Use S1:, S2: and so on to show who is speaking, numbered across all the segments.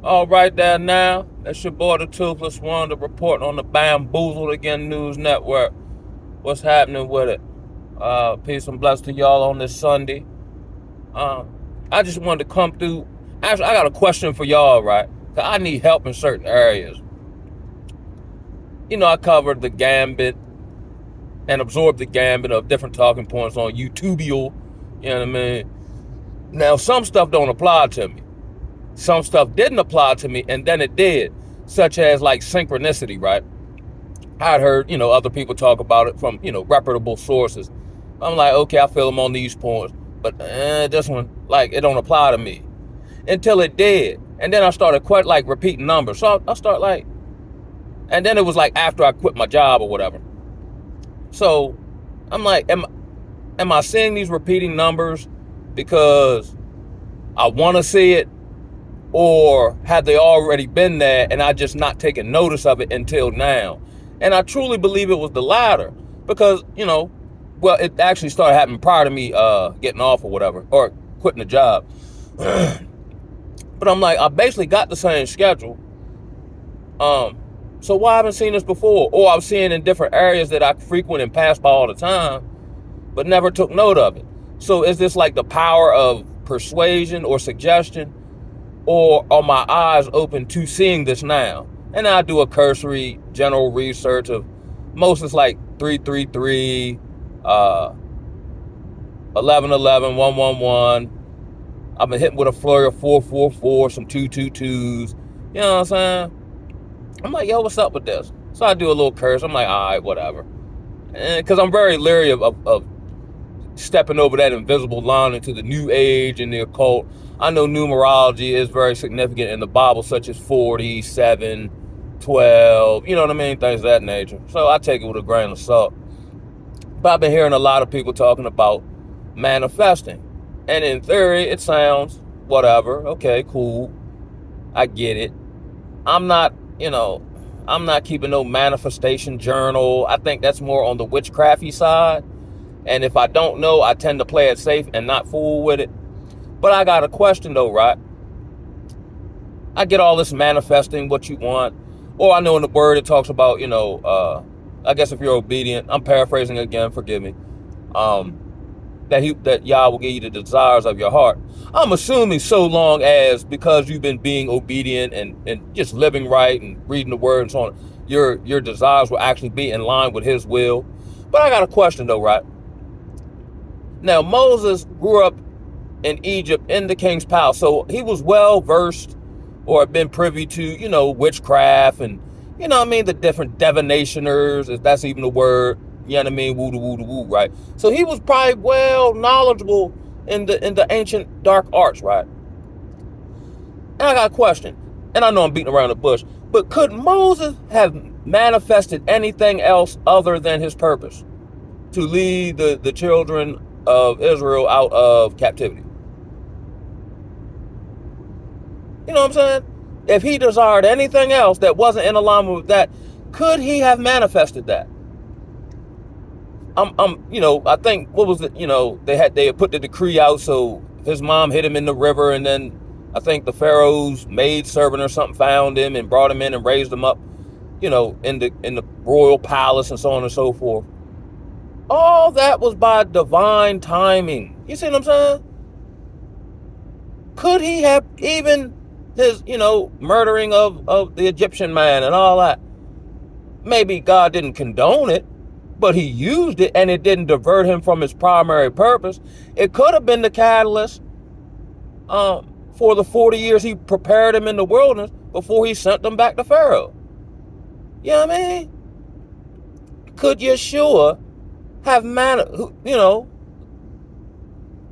S1: All right there now. That's your boy the Toothless One to report on the Bamboozled Again News Network. What's happening with it? Peace and blessings to y'all on this Sunday. Um, I just wanted to come through. Actually, I got a question for y'all, right? 'Cause I need help in certain areas. I covered the gambit and absorbed the gambit of different talking points on YouTubeal. You know what I mean? Now, some stuff don't apply to me. Some stuff didn't apply to me, and then it did, such as like synchronicity, right? I'd heard, other people talk about it from, reputable sources. I'm like, okay, I feel them on these points, but this one, like, it don't apply to me until it did. And then I started quite like repeating numbers. So I start like, and then it was like after I quit my job or whatever. So I'm like, am I seeing these repeating numbers because I want to see it, or have they already been there and I just not taken notice of it until now? And I truly believe it was the latter because, well, it actually started happening prior to me getting off or whatever, or quitting the job. But I'm like, I basically got the same schedule. So why haven't I seen this before? Or I've seen in different areas that I frequent and pass by all the time, but never took note of it. So is this like the power of persuasion or suggestion? Or are my eyes open to seeing this now? And I do a cursory general research of most is like 333, 1111, 111. I've been hitting with a flurry of 444, some 222s. You know what I'm saying? I'm like, yo, what's up with this? So I do a little curse. I'm like, all right, whatever. Because I'm very leery of stepping over that invisible line into the new age and the occult. I know numerology is very significant in the Bible, such as 40, 7, 12, you know what I mean? Things of that nature. So I take it with a grain of salt. But I've been hearing a lot of people talking about manifesting. And in theory, it sounds whatever. Okay, cool. I get it. I'm not, I'm not keeping no manifestation journal. I think that's more on the witchcrafty side. And if I don't know, I tend to play it safe and not fool with it. But I got a question though, right? I get all this manifesting what you want. Or I know in the word it talks about, I guess if you're obedient, I'm paraphrasing again, forgive me. That Yah will give you the desires of your heart. I'm assuming so long as because you've been being obedient and just living right and reading the word and so on, your desires will actually be in line with his will. But I got a question though, right? Now, Moses grew up in Egypt in the king's palace, so he was well versed or had been privy to, witchcraft and, the different divinationers, if that's even a word, woo woo woo, right? So he was probably well knowledgeable in the ancient dark arts, right? And I got a question, and I know I'm beating around the bush, but could Moses have manifested anything else other than his purpose to lead the children of Israel out of captivity? You know what I'm saying? If he desired anything else that wasn't in alignment with that, could he have manifested that? I think what was it? They had put the decree out, so his mom hit him in the river, and then I think the Pharaoh's maid servant or something found him and brought him in and raised him up, in the royal palace and so on and so forth. All that was by divine timing. You see what I'm saying? Could he have even his, murdering of the Egyptian man and all that? Maybe God didn't condone it, but he used it and it didn't divert him from his primary purpose. It could have been the catalyst for the 40 years he prepared him in the wilderness before he sent them back to Pharaoh. You know what I mean? Could Yeshua have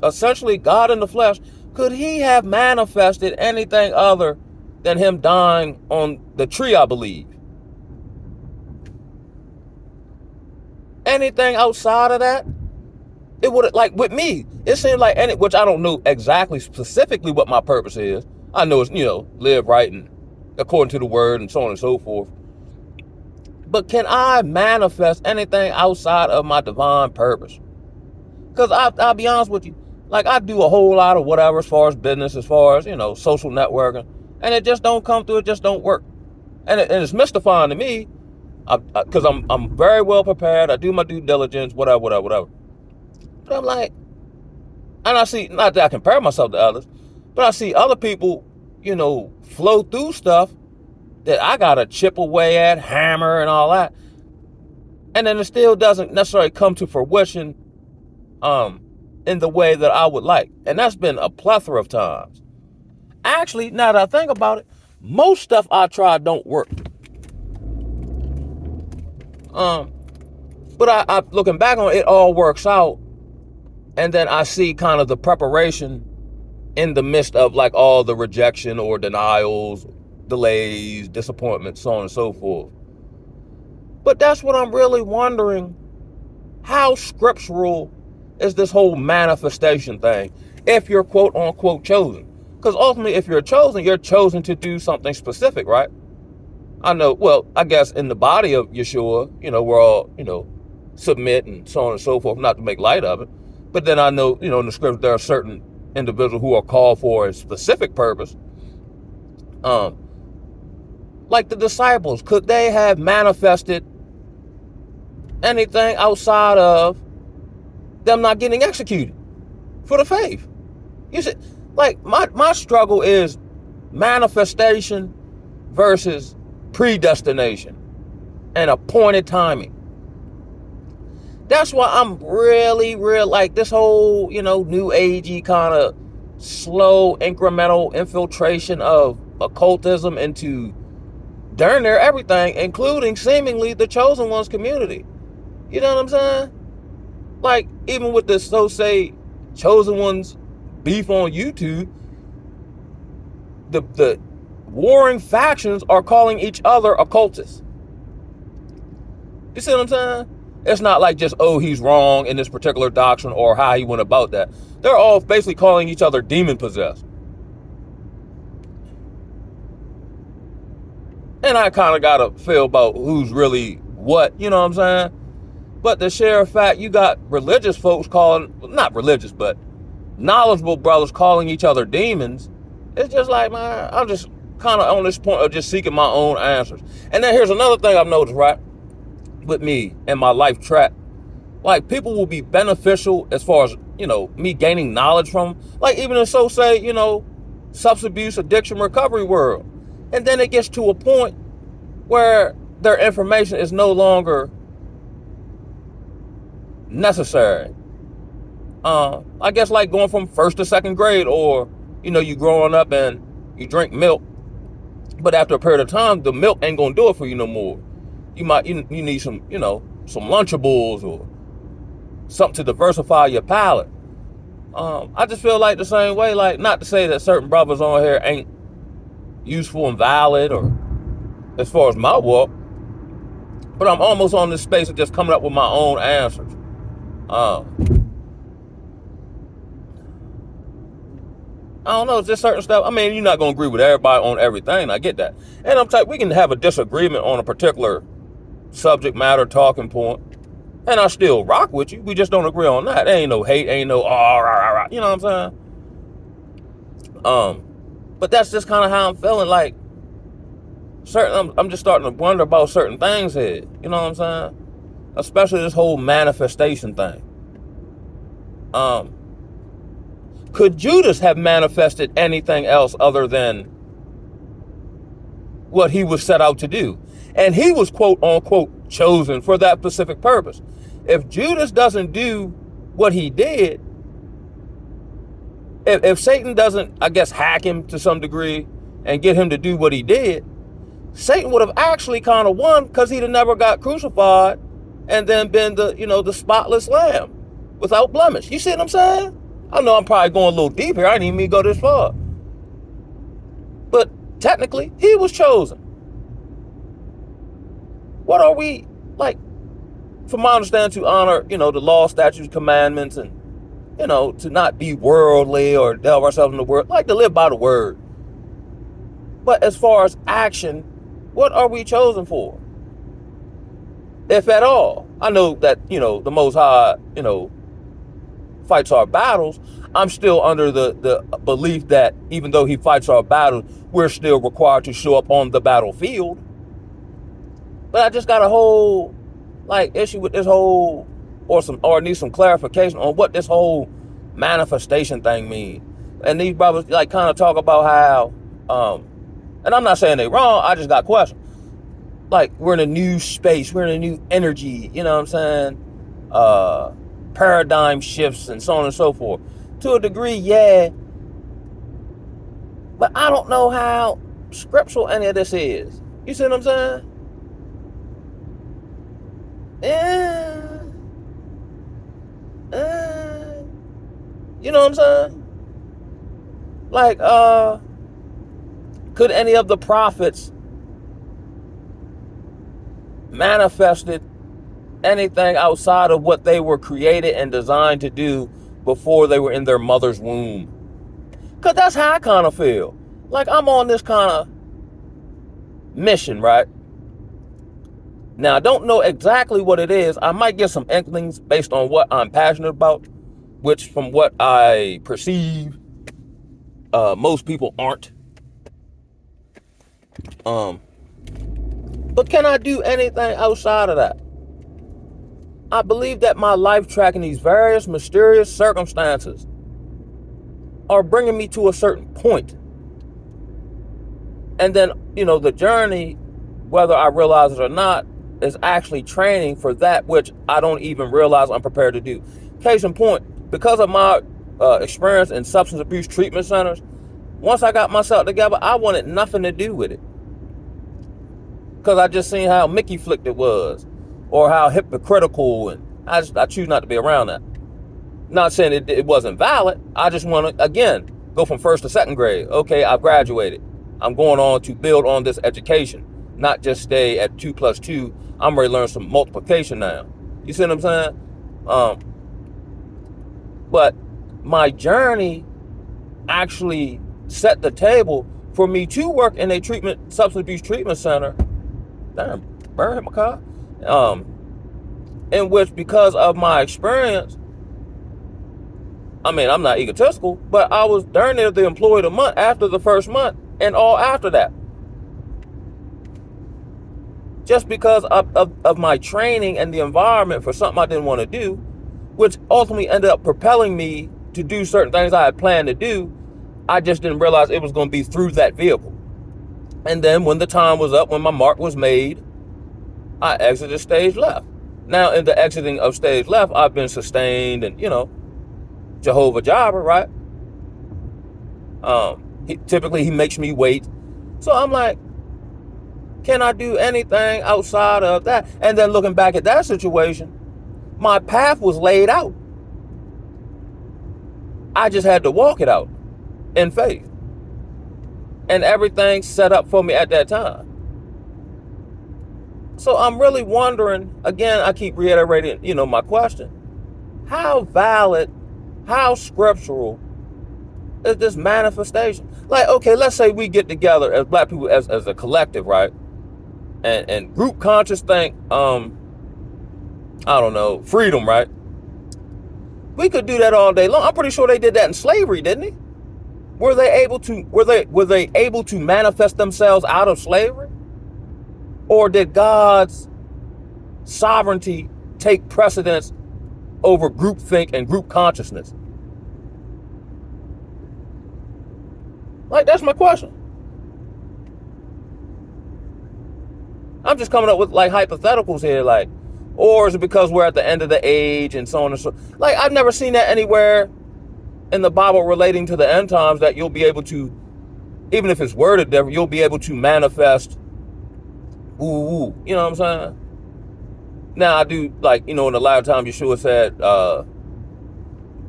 S1: essentially God in the flesh, could he have manifested anything other than him dying on the tree, I believe? Anything outside of that, it would, like with me, it seemed like which I don't know exactly specifically what my purpose is. I know it's, live right and according to the word and so on and so forth. But can I manifest anything outside of my divine purpose? Because I'll be honest with you, like I do a whole lot of whatever as far as business, as far as, social networking. And it just don't come through. It just don't work. And it's mystifying to me, because I'm very well prepared. I do my due diligence, whatever. But I'm like, and I see, not that I compare myself to others, but I see other people, flow through stuff that I gotta chip away at, hammer and all that. And then it still doesn't necessarily come to fruition in the way that I would like. And that's been a plethora of times. Actually, now that I think about it, most stuff I try don't work. But I looking back on it, all works out. And then I see kind of the preparation in the midst of like all the rejection or denials, delays, disappointments, so on and so forth. But that's what I'm really wondering. How scriptural is this whole manifestation thing if you're quote unquote chosen? Because ultimately, if you're chosen to do something specific, right? I know, well, I guess in the body of Yeshua, we're all, submit and so on and so forth, not to make light of it. But then I know, in the scripture, there are certain individuals who are called for a specific purpose. Like the disciples, could they have manifested anything outside of them not getting executed for the faith? You see, like my struggle is manifestation versus predestination and appointed timing. That's why I'm really like this whole, new agey kind of slow incremental infiltration of occultism into darn near everything, including seemingly the chosen ones community. You know what I'm saying? Like, even with this so-say chosen ones beef on YouTube, the warring factions are calling each other occultists. You see what I'm saying? It's not like just, he's wrong in this particular doctrine or how he went about that. They're all basically calling each other demon-possessed. And I kind of got a feel about who's really what, you know what I'm saying? But the sheer fact, you got religious folks not religious, but knowledgeable brothers calling each other demons. It's just like, man, I'm just kind of on this point of just seeking my own answers. And then here's another thing I've noticed, right? With me and my life track. Like, people will be beneficial as far as, me gaining knowledge from, like, even in say, substance abuse, addiction, recovery world. And then it gets to a point where their information is no longer necessary. I guess like going from first to second grade, or, you growing up and you drink milk, but after a period of time, the milk ain't gonna do it for you no more. You need some, some Lunchables or something to diversify your palate. I just feel like the same way, like, not to say that certain brothers on here ain't useful and valid, or as far as my walk, but I'm almost on this space of just coming up with my own answers. I don't know, just certain stuff. I mean, you're not going to agree with everybody on everything. I get that. And we can have a disagreement on a particular subject matter, talking point, and I still rock with you. We just don't agree on that. There ain't no hate, ain't no, you know what I'm saying? But that's just kind of how I'm feeling. Like, I'm just starting to wonder about certain things here. You know what I'm saying? Especially this whole manifestation thing. Could Judas have manifested anything else other than what he was set out to do? And he was, quote unquote, chosen for that specific purpose. If Judas doesn't do what he did, if Satan doesn't, I guess, hack him to some degree and get him to do what he did, Satan would have actually kind of won, because he'd have never got crucified and then been the spotless lamb without blemish. You see what I'm saying? I know I'm probably going a little deep here. I didn't even mean to go this far. But technically, he was chosen. What are we, like, from my understanding, to honor, the law, statutes, commandments, and, to not be worldly or delve ourselves in the world, like to live by the word. But as far as action, what are we chosen for? If at all. I know that, the Most High, fights our battles. I'm still under the belief that even though he fights our battles, we're still required to show up on the battlefield. But I just got a whole issue with this whole, or need some clarification on what this whole manifestation thing means. And these brothers kind of talk about how, and I'm not saying they're wrong, I just got questions. We're in a new space, we're in a new energy, you know what I'm saying? Paradigm shifts and so on and so forth. To a degree, yeah. But I don't know how scriptural any of this is. You see what I'm saying? Yeah. You know what I'm saying? Could any of the prophets manifested anything outside of what they were created and designed to do before they were in their mother's womb? Because that's how I kind of feel. I'm on this kind of mission, right? Now, I don't know exactly what it is. I might get some inklings based on what I'm passionate about, which from what I perceive, most people aren't. But can I do anything outside of that? I believe that my life track in these various mysterious circumstances are bringing me to a certain point. And then, the journey, whether I realize it or not, is actually training for that which I don't even realize I'm prepared to do. Case in point, because of my experience in substance abuse treatment centers, once I got myself together, I wanted nothing to do with it. Because I just seen how Mickey flicked it was, or how hypocritical, and I choose not to be around that. Not saying it wasn't valid. I just want to, again, go from first to second grade. Okay, I've graduated. I'm going on to build on this education, not just stay at 2 + 2. I'm ready to learn some multiplication now. You see what I'm saying? But my journey actually set the table for me to work in a substance abuse treatment center. Damn, burn hit my car. In which, because of my experience, I'm not egotistical, but I was darn near the employee of the month after the first month and all after that. Just because of my training and the environment for something I didn't want to do, which ultimately ended up propelling me to do certain things I had planned to do. I just didn't realize it was going to be through that vehicle. And then when the time was up, when my mark was made, I exited stage left. Now, in the exiting of stage left, I've been sustained and, Jehovah Jireh, right? Typically, he makes me wait. So I'm like, can I do anything outside of that? And then looking back at that situation, my path was laid out. I just had to walk it out in faith. And everything set up for me at that time. So I'm really wondering, again, I keep reiterating, my question. How valid, how scriptural is this manifestation? Okay, let's say we get together as black people as a collective, right? And group conscious think, I don't know, freedom, right? We could do that all day long. I'm pretty sure they did that in slavery, didn't they? Were they able to manifest themselves out of slavery? Or did God's sovereignty take precedence over groupthink and group consciousness? That's my question. I'm just coming up with hypotheticals here, or is it because we're at the end of the age and so on and so? I've never seen that anywhere in the Bible relating to the end times that you'll be able to, even if it's worded different, you'll be able to manifest. Ooh, you know what I'm saying? Now I do in the latter time Yeshua said,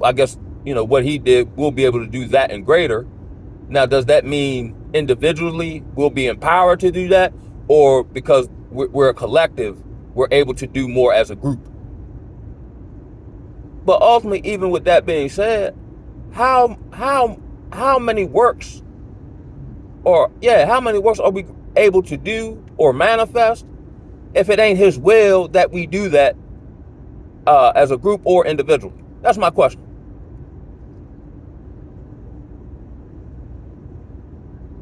S1: I guess, what he did, we'll be able to do that and greater. Now, does that mean individually we'll be empowered to do that? Or because we're a collective, we're able to do more as a group? But ultimately, even with that being said, how many works are we able to do or manifest if it ain't his will that we do that as a group or individually? That's my question.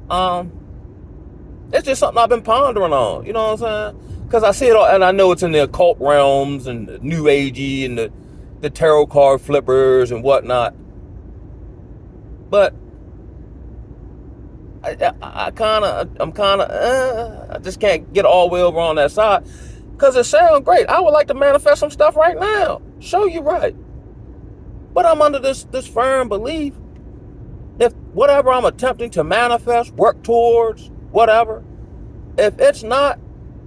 S1: Um, it's just something I've been pondering on. You know what I'm saying? Because I see it all, and I know it's in the occult realms and the new agey and the tarot card flippers and whatnot. But I just can't get all the way over on that side. Because it sounds great. I would like to manifest some stuff right now. Show you right. But I'm under this firm belief, if whatever I'm attempting to manifest, work towards, whatever, if it's not,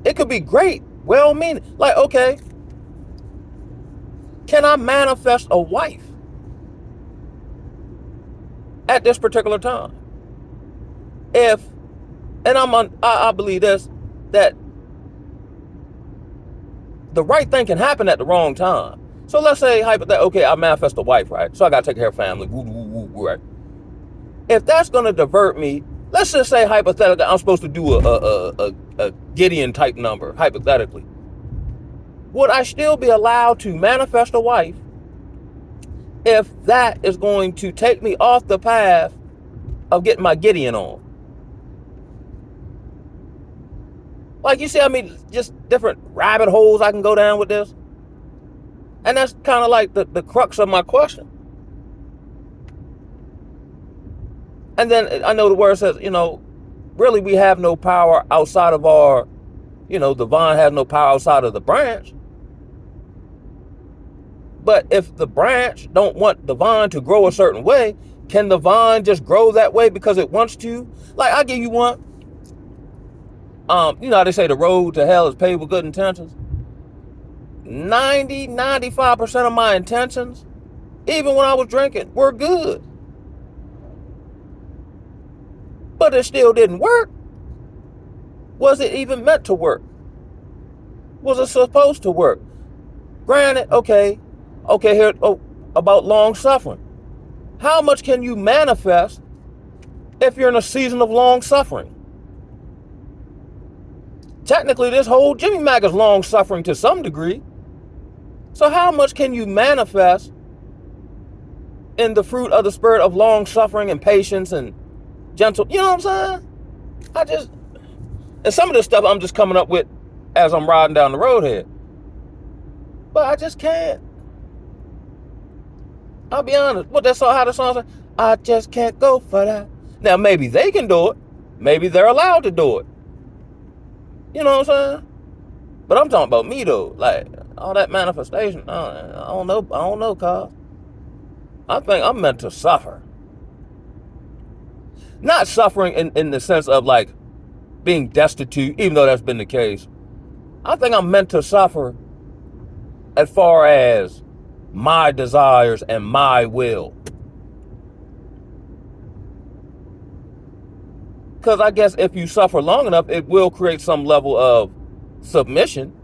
S1: it could be great, well-meaning. Like, okay, can I manifest a wife at this particular time? If, and I believe this, that the right thing can happen at the wrong time. So let's say, hypothetically, okay, I manifest a wife, right? So I got to take care of family, right? If that's going to divert me, let's just say, hypothetically, I'm supposed to do a Gideon type number, hypothetically. Would I still be allowed to manifest a wife if that is going to take me off the path of getting my Gideon on? Like, you see, I mean, just different rabbit holes I can go down with this. And that's kind of like the crux of my question. And then I know the word says, really we have no power outside of our, the vine has no power outside of the branch. But if the branch don't want the vine to grow a certain way, can the vine just grow that way because it wants to? Like, I'll give you one. How they say the road to hell is paved with good intentions. 95% of my intentions, even when I was drinking, were good. But it still didn't work. Was it even meant to work? Was it supposed to work? Granted, okay, here, about long suffering. How much can you manifest if you're in a season of long suffering? Technically, this whole Jimmy Mack is long suffering to some degree. So how much can you manifest in the fruit of the spirit of long suffering and patience and gentle? You know what I'm saying? And some of this stuff I'm just coming up with as I'm riding down the road here. But I just can't. I'll be honest. How the song says? I just can't go for that. Now, maybe they can do it. Maybe they're allowed to do it. You know what I'm saying? But I'm talking about me, though. Like, all that manifestation, I don't know, cuz. I think I'm meant to suffer. Not suffering in the sense of, like, being destitute, even though that's been the case. I think I'm meant to suffer as far as my desires and my will. Because I guess if you suffer long enough, it will create some level of submission.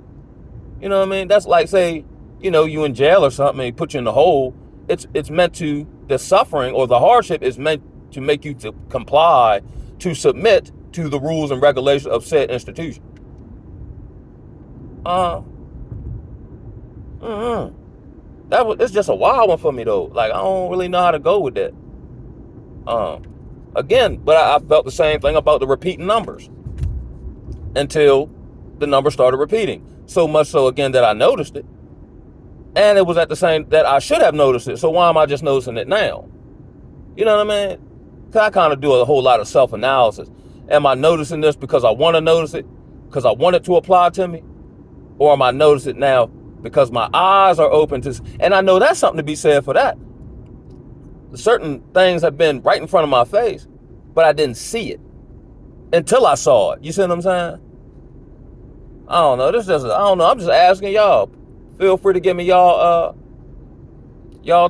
S1: You know what I mean? That's like, say, you in jail or something and put you in the hole. It's meant to, the suffering or the hardship is meant to make you to comply, to submit to the rules and regulations of said institution. It's just a wild one for me, though. Like, I don't really know how to go with that. Again, but I felt the same thing about the repeating numbers until the number started repeating. So much so, again, that I noticed it. And it was at the same that I should have noticed it. So why am I just noticing it now? You know what I mean? Because I kind of do a whole lot of self-analysis. Am I noticing this because I want to notice it? Because I want it to apply to me? Or am I noticing it now because my eyes are open to... And I know that's something to be said for that. Certain things have been right in front of my face, but I didn't see it until I saw it. You see what I'm saying? I don't know. I don't know. I'm just asking y'all. Feel free to give me y'all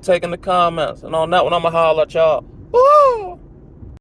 S1: taking the comments. And on that one, I'm going to holler at y'all. Woo!